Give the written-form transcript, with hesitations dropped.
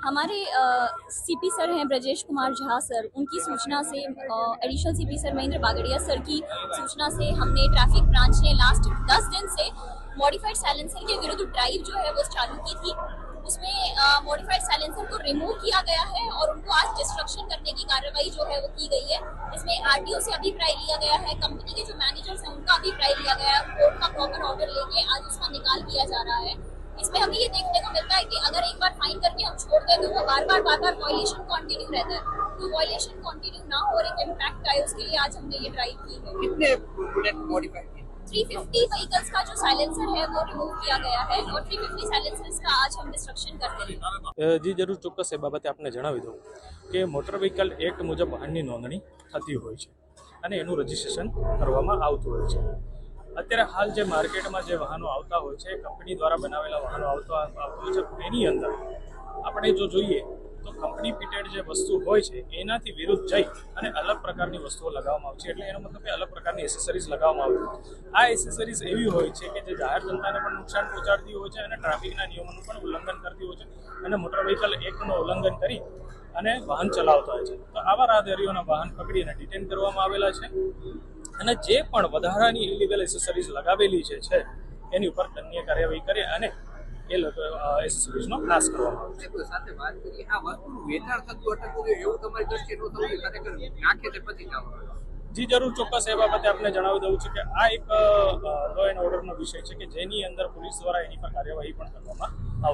हमारे CP sir हैं Brajesh Kumar Jha sir, उनकी सूचना से additional CP sir Mahendra Bagadia sir की सूचना से हमने ट्रैफिक ब्रांच ने लास्ट 10 दिन से मॉडिफाइड साइलेंसर के विरुद्ध ड्राइव जो है वो चालू की थी। उसमें मॉडिफाइड साइलेंसर को रिमूव किया गया है और उनको आज डिस्ट्रक्शन करने की कार्रवाई जो है वो की गई है। इसमें आरटीओ से अभिप्राय लिया गया है, कंपनी के जो मैनेजर्स हैं उनका अभिप्राय लिया गया है, कोर्ट का प्रॉपर ऑर्डर लेके आज उसका निकाल किया जा रहा है। इसमें हमें ये देखने को मिलता है कि अगर एक बार फाइन करके हम छोड़ दें तो वो बार बार वॉयलेशन कंटिन्यू रहता है। तो वॉयलेशन कंटिन्यू ना हो और एक इम्पैक्ट आए उसके लिए आज हमने ये ड्राइव की है। कितने बुलेट मॉडिफाई किए? 350 व्हीकल्स का जो साइलेंसर है वो रिमूव किया गया है और 350 साइलेंसर्स का आज हम डिस्ट्रक्शन करते हैं। जी જરૂર ચોક્કસ એ બાબતે આપને જણાવી દઉં કે મોટર વ્હીકલ એક્ટ મુજબ વાહનની નોંધણી થતી હોય છે અને એનું રજિસ્ટ્રેશન કરવામાં આવતું હોય છે। અત્યારે હાલ જે માર્કેટમાં જે વાહનો આવતા હોય છે કંપની દ્વારા બનાવેલા વાહનો આવતા હોય છે એની અંદર આપણે જો જોઈએ તો કંપની ફિટેડ જે વસ્તુ હોય છે એનાથી વિરુદ્ધ જઈ અને અલગ પ્રકારની વસ્તુઓ લગાવવામાં આવે છે। એટલે એનો મતલબ કે અલગ પ્રકારની એસેસરીઝ લગાવવામાં આવે છે। આ એસેસરીઝ એવી હોય છે કે જે જાહેર જનતાને પણ નુકસાન પહોંચાડતી હોય છે અને ટ્રાફિકના નિયમોનું પણ ઉલ્લંઘન કરતી હોય છે અને મોટર વ્હીકલ એક્ટનું ઉલ્લંઘન કરી અને વાહન ચલાવતા હોય છે। તો આવા રાહદારીઓના વાહન પકડીને ડિટેન કરવામાં આવેલા છે અને જે પણ વધારાની ઇલીગલ એસેસરીઝ લગાવેલી છે એની ઉપર દંડનીય કાર્યવાહી કરે અને એ એસેસરીઝનો નાશ કરવામાં આવે છે। સાથે વાત કરીએ આ વસ્તુનું વેચાણ થતું અટકવું જોઈએ એવું તમારી દ્રષ્ટિએ ન થવું જોઈએ, ખરેખર નાખે તે પછી કામ કરે। જી જરૂર ચોક્કસ એ બાબતે આપને જણાવી દઉં છું કે આ એક લો એન્ડ ઓર્ડરનો વિષય છે કે જેની અંદર પોલીસ દ્વારા એની પર કાર્યવાહી પણ કરવામાં આવશે।